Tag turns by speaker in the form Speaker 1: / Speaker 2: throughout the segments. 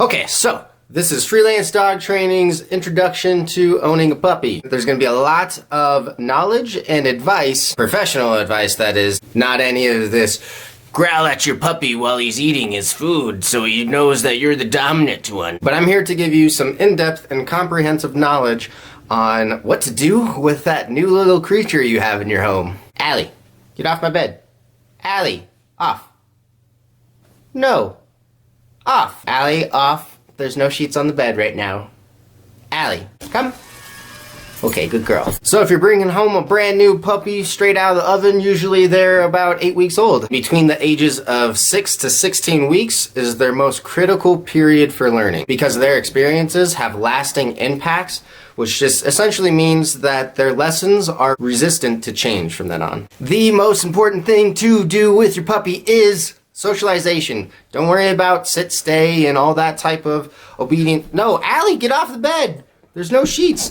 Speaker 1: Okay, so this is Freelance Dog Training's introduction to owning a puppy. There's going to be a lot of knowledge and advice, professional advice that is, not any of this growl at your puppy while he's eating his food so he knows that you're the dominant one. But I'm here to give you some in-depth and comprehensive knowledge on what to do with that new little creature you have in your home. Allie, get off my bed. Allie, off. No. Off. Allie, off. There's no sheets on the bed right now. Allie, come. Okay, good girl. So if you're bringing home a brand new puppy straight out of the oven, usually they're about 8 weeks old. Between the ages of 6 to 16 weeks is their most critical period for learning because their experiences have lasting impacts, which just essentially means that their lessons are resistant to change from then on. The most important thing to do with your puppy is socialization. Don't worry about sit, stay, and all that type of obedient. No, Allie, get off the bed. There's no sheets.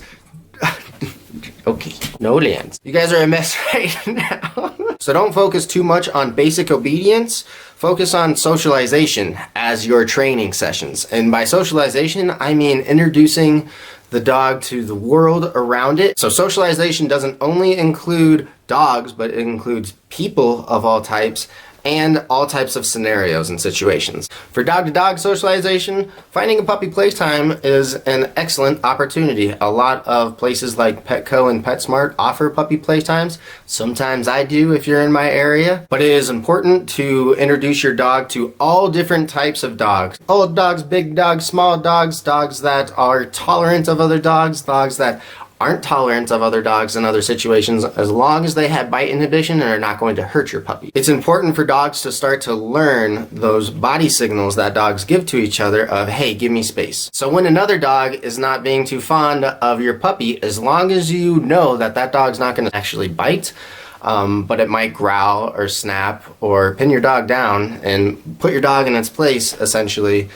Speaker 1: Okay, no lands. You guys are a mess right now. So don't focus too much on basic obedience. Focus on socialization as your training sessions. And by socialization, I mean introducing the dog to the world around it. So socialization doesn't only include dogs, but it includes people of all types and all types of scenarios and situations. For dog-to-dog socialization, finding a puppy playtime is an excellent opportunity. A lot of places like Petco and PetSmart offer puppy playtimes. Sometimes I do if you're in my area. But it is important to introduce your dog to all different types of dogs. Old dogs, big dogs, small dogs, dogs that are tolerant of other dogs, dogs that aren't tolerant of other dogs in other situations, as long as they have bite inhibition and are not going to hurt your puppy. It's important for dogs to start to learn those body signals that dogs give to each other of, hey, give me space. So when another dog is not being too fond of your puppy, as long as you know that that dog's not going to actually bite, but it might growl or snap or pin your dog down and put your dog in its place, essentially,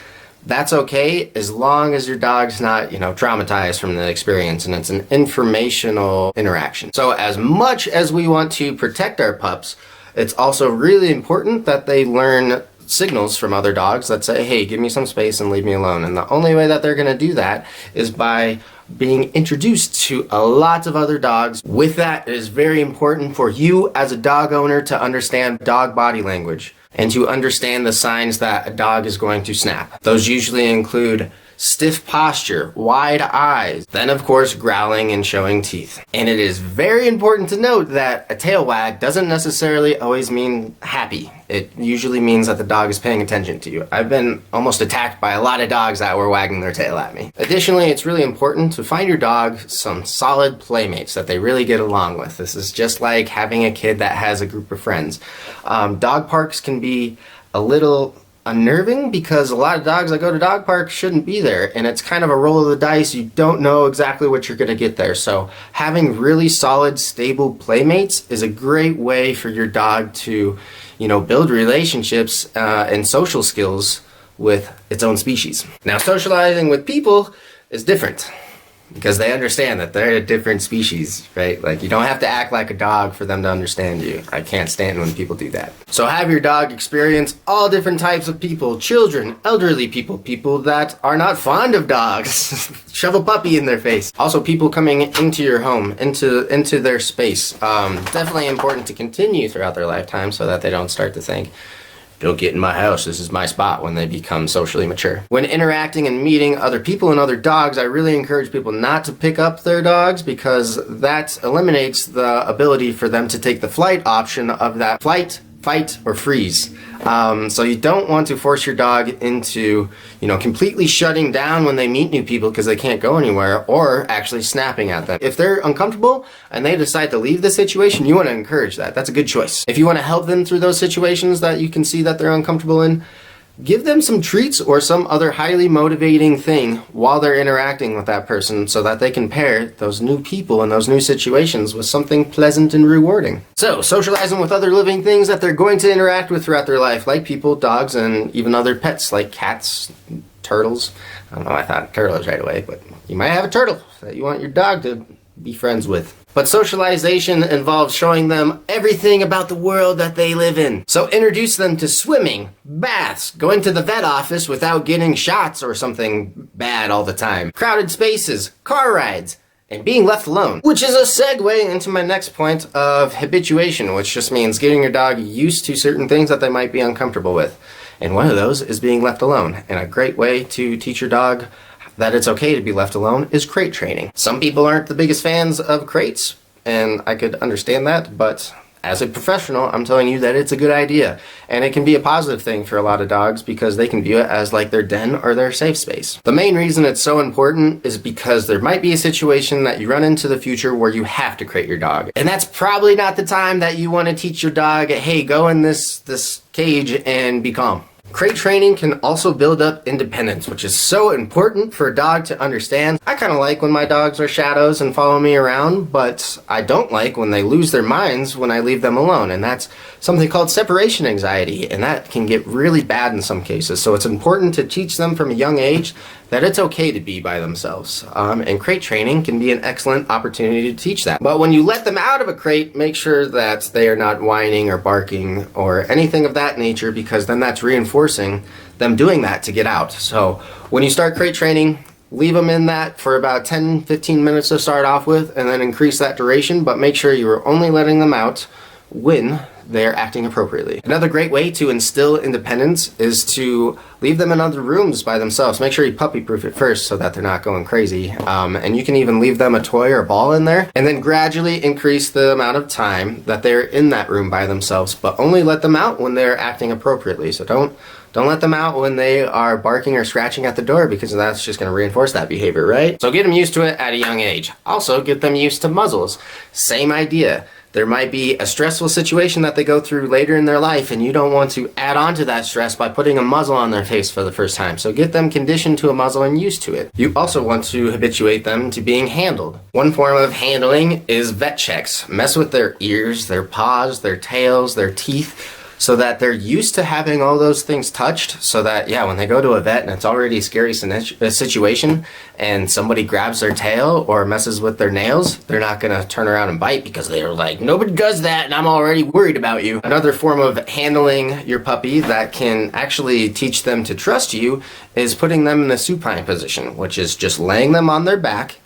Speaker 1: that's okay as long as your dog's not, traumatized from the experience and it's an informational interaction. So as much as we want to protect our pups, it's also really important that they learn signals from other dogs that say, hey, give me some space and leave me alone. And the only way that they're going to do that is by being introduced to a lot of other dogs. With that, it is very important for you as a dog owner to understand dog body language and to understand the signs that a dog is going to snap. Those usually include stiff posture, wide eyes, then of course growling and showing teeth. And it is very important to note that a tail wag doesn't necessarily always mean happy. It usually means that the dog is paying attention to you. I've been almost attacked by a lot of dogs that were wagging their tail at me. Additionally, it's really important to find your dog some solid playmates that they really get along with. This is just like having a kid that has a group of friends. Dog parks can be a little unnerving because a lot of dogs that go to dog parks shouldn't be there, and it's kind of a roll of the dice. You don't know exactly what you're going to get there. So having really solid, stable playmates is a great way for your dog to, build relationships and social skills with its own species. Now, socializing with people is different because they understand that they're a different species, right? Like, you don't have to act like a dog for them to understand you. I can't stand when people do that. So have your dog experience all different types of people: children, elderly people, people that are not fond of dogs. Shove a puppy in their face. Also, people coming into your home, into their space. Definitely important to continue throughout their lifetime so that they don't start to think, don't get in my house, this is my spot, when they become socially mature. When interacting and meeting other people and other dogs, I really encourage people not to pick up their dogs because that eliminates the ability for them to take the flight option of that flight, fight, or freeze. So you don't want to force your dog into, completely shutting down when they meet new people because they can't go anywhere, or actually snapping at them. If they're uncomfortable and they decide to leave the situation, you want to encourage that. That's a good choice. If you want to help them through those situations that you can see that they're uncomfortable in, give them some treats or some other highly motivating thing while they're interacting with that person so that they can pair those new people and those new situations with something pleasant and rewarding. So, socializing with other living things that they're going to interact with throughout their life, like people, dogs, and even other pets like cats, turtles. I don't know, I thought turtles right away, but you might have a turtle that you want your dog to be friends with. But socialization involves showing them everything about the world that they live in. So introduce them to swimming, baths, going to the vet office without getting shots or something bad all the time, crowded spaces, car rides, and being left alone. Which is a segue into my next point of habituation, which just means getting your dog used to certain things that they might be uncomfortable with. And one of those is being left alone. And a great way to teach your dog that it's okay to be left alone is crate training. Some people aren't the biggest fans of crates, and I could understand that, but as a professional, I'm telling you that it's a good idea. And it can be a positive thing for a lot of dogs because they can view it as like their den or their safe space. The main reason it's so important is because there might be a situation that you run into the future where you have to crate your dog. And that's probably not the time that you want to teach your dog, hey, go in this cage and be calm. Crate training can also build up independence, which is so important for a dog to understand. I kind of like when my dogs are shadows and follow me around, but I don't like when they lose their minds when I leave them alone, and that's something called separation anxiety, and that can get really bad in some cases. So it's important to teach them from a young age that it's okay to be by themselves. And crate training can be an excellent opportunity to teach that. But when you let them out of a crate, make sure that they are not whining or barking or anything of that nature, because then that's reinforcing them doing that to get out. So when you start crate training, leave them in that for about 10-15 minutes to start off with, and then increase that duration, but make sure you are only letting them out when they're acting appropriately. Another great way to instill independence is to leave them in other rooms by themselves. Make sure you puppy-proof it first so that they're not going crazy. And you can even leave them a toy or a ball in there, and then gradually increase the amount of time that they're in that room by themselves, but only let them out when they're acting appropriately. So don't let them out when they are barking or scratching at the door, because that's just going to reinforce that behavior, right? So get them used to it at a young age. Also, get them used to muzzles. Same idea. There might be a stressful situation that they go through later in their life, and you don't want to add on to that stress by putting a muzzle on their face for the first time. So get them conditioned to a muzzle and used to it. You also want to habituate them to being handled. One form of handling is vet checks. Mess with their ears, their paws, their tails, their teeth, so that they're used to having all those things touched, so that, yeah, when they go to a vet and it's already a scary situation and somebody grabs their tail or messes with their nails, they're not gonna turn around and bite because they're like, nobody does that and I'm already worried about you. Another form of handling your puppy that can actually teach them to trust you is putting them in the supine position, which is just laying them on their back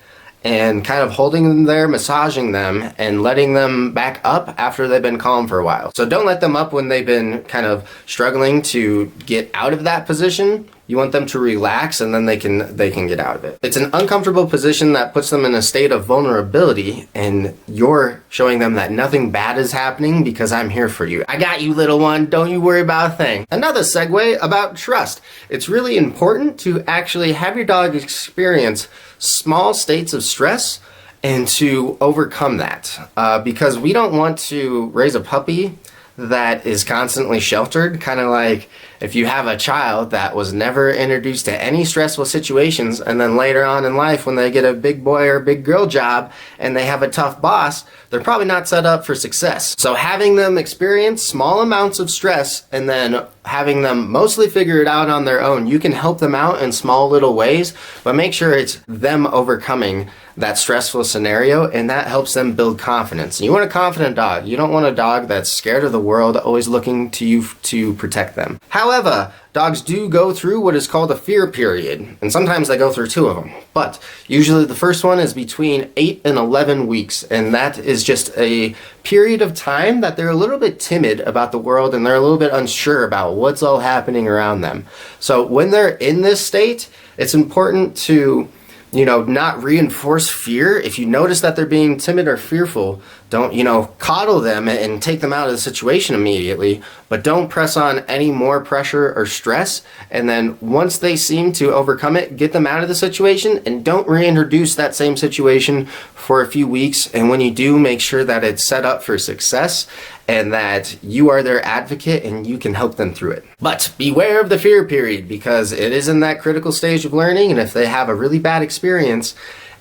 Speaker 1: and kind of holding them there, massaging them, and letting them back up after they've been calm for a while. So don't let them up when they've been kind of struggling to get out of that position. You want them to relax, and then they can get out of it. It's an uncomfortable position that puts them in a state of vulnerability, and you're showing them that nothing bad is happening because I'm here for you. I got you, little one. Don't you worry about a thing. Another segue about trust. It's really important to actually have your dog experience small states of stress and to overcome that, because we don't want to raise a puppy that is constantly sheltered. Kind of like if you have a child that was never introduced to any stressful situations, and then later on in life when they get a big boy or big girl job and they have a tough boss, they're probably not set up for success. So having them experience small amounts of stress and then having them mostly figure it out on their own, you can help them out in small little ways, but make sure it's them overcoming that stressful scenario, and that helps them build confidence. You want a confident dog. You don't want a dog that's scared of the world, always looking to you to protect them. However, dogs do go through what is called a fear period, and sometimes they go through 2 of them. But usually the first one is between 8 and 11 weeks, and that is just a period of time that they're a little bit timid about the world and they're a little bit unsure about what's all happening around them. So when they're in this state, it's important to not reinforce fear. If you notice that they're being timid or fearful, don't, coddle them and take them out of the situation immediately, but don't press on any more pressure or stress. And then once they seem to overcome it, get them out of the situation and don't reintroduce that same situation for a few weeks. And when you do, make sure that it's set up for success and that you are their advocate and you can help them through it. But beware of the fear period, because it is in that critical stage of learning, and if they have a really bad experience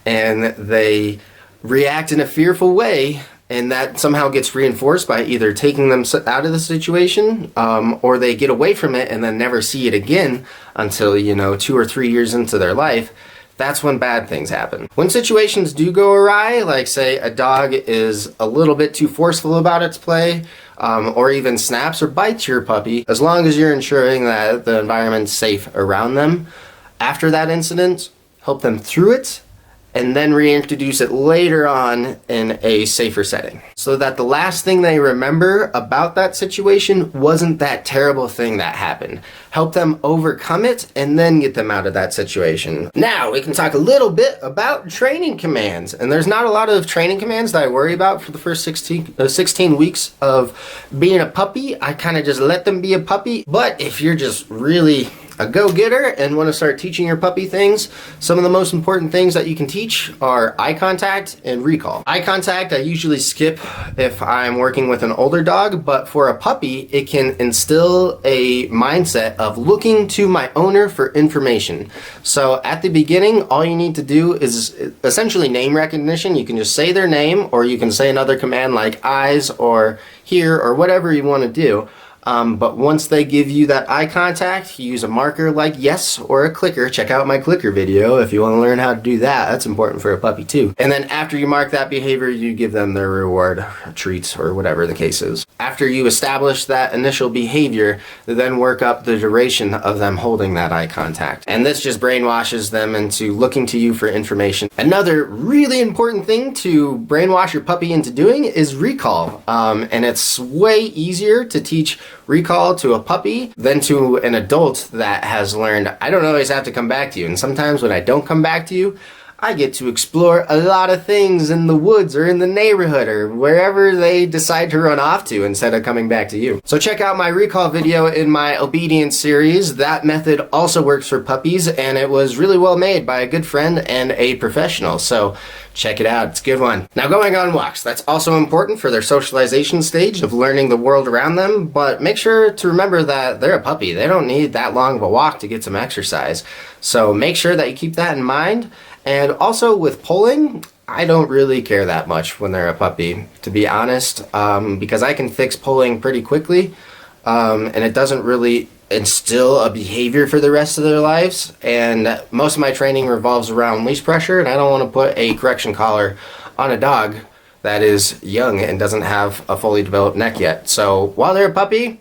Speaker 1: and they react in a fearful way, and that somehow gets reinforced by either taking them out of the situation or they get away from it and then never see it again until 2 or 3 years into their life, That's when bad things happen. When situations do go awry, like say a dog is a little bit too forceful about its play, or even snaps or bites your puppy, as long as you're ensuring that the environment's safe around them, after that incident, help them through it, and then reintroduce it later on in a safer setting. So that the last thing they remember about that situation wasn't that terrible thing that happened. Help them overcome it and then get them out of that situation. Now we can talk a little bit about training commands. And there's not a lot of training commands that I worry about for the first 16 weeks of being a puppy. I kind of just let them be a puppy. But if you're just really a go-getter and want to start teaching your puppy things, some of the most important things that you can teach are eye contact and recall. Eye contact I usually skip if I'm working with an older dog, but for a puppy it can instill a mindset of looking to my owner for information. So at the beginning, all you need to do is essentially name recognition. You can just say their name, or you can say another command like eyes or here or whatever you want to do. But once they give you that eye contact, you use a marker like yes or a clicker. Check out my clicker video if you want to learn how to do that. That's important for a puppy too. And then after you mark that behavior, you give them their reward, treats, or whatever the case is. After you establish that initial behavior, then work up the duration of them holding that eye contact. And this just brainwashes them into looking to you for information. Another really important thing to brainwash your puppy into doing is recall. And it's way easier to teach recall to a puppy than to an adult that has learned, I don't always have to come back to you. And sometimes when I don't come back to you, I get to explore a lot of things in the woods or in the neighborhood or wherever they decide to run off to instead of coming back to you. So check out my recall video in my obedience series. That method also works for puppies, and it was really well made by a good friend and a professional. So check it out, it's a good one. Now, going on walks, that's also important for their socialization stage of learning the world around them, but make sure to remember that they're a puppy. They don't need that long of a walk to get some exercise. So make sure that you keep that in mind. And also with pulling, I don't really care that much when they're a puppy, to be honest, because I can fix pulling pretty quickly, and it doesn't really instill a behavior for the rest of their lives. And most of my training revolves around leash pressure, and I don't want to put a correction collar on a dog that is young and doesn't have a fully developed neck yet. So while they're a puppy,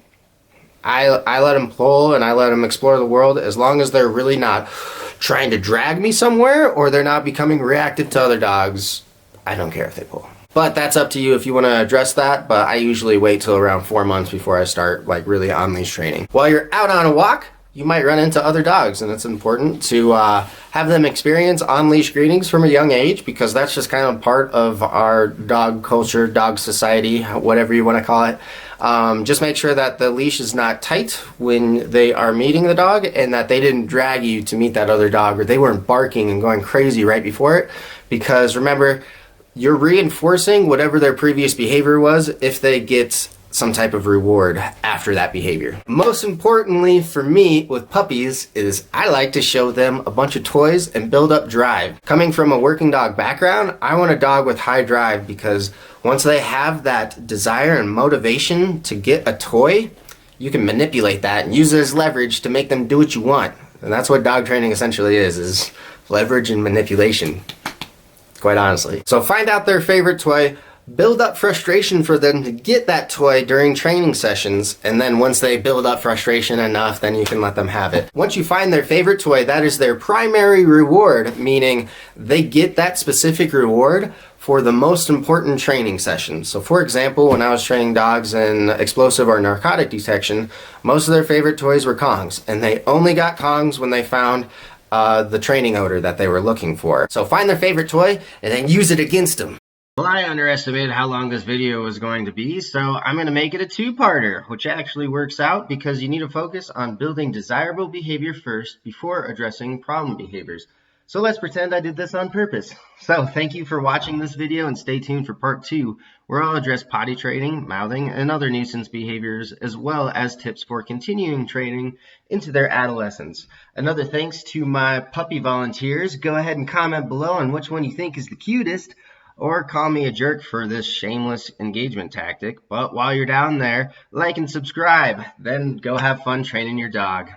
Speaker 1: I let them pull and I let them explore the world, as long as they're really not trying to drag me somewhere or they're not becoming reactive to other dogs. I don't care if they pull. But that's up to you if you want to address that, but I usually wait till around 4 months before I start like really on leash training. While you're out on a walk, you might run into other dogs, and it's important to have them experience on-leash greetings from a young age, because that's just kind of part of our dog culture, dog society, whatever you want to call it. Just make sure that the leash is not tight when they are meeting the dog, and that they didn't drag you to meet that other dog, or they weren't barking and going crazy right before it, because remember, you're reinforcing whatever their previous behavior was if they get some type of reward after that behavior. Most importantly for me with puppies is I like to show them a bunch of toys and build up drive. Coming from a working dog background, I want a dog with high drive, because once they have that desire and motivation to get a toy, you can manipulate that and use it as leverage to make them do what you want. And that's what dog training essentially is leverage and manipulation, quite honestly. So find out their favorite toy, build up frustration for them to get that toy during training sessions, and then once they build up frustration enough, then you can let them have it. Once you find their favorite toy, that is their primary reward, meaning they get that specific reward for the most important training sessions. So for example, when I was training dogs in explosive or narcotic detection, most of their favorite toys were Kongs, and they only got Kongs when they found the training odor that they were looking for. So find their favorite toy and then use it against them. Well, I underestimated how long this video was going to be, so I'm going to make it a two-parter, which actually works out because you need to focus on building desirable behavior first before addressing problem behaviors. So let's pretend I did this on purpose. So thank you for watching this video, and stay tuned for part 2, where I'll address potty training, mouthing, and other nuisance behaviors, as well as tips for continuing training into their adolescence. Another thanks to my puppy volunteers. Go ahead and comment below on which one you think is the cutest, or call me a jerk for this shameless engagement tactic. But while you're down there, like and subscribe, then go have fun training your dog.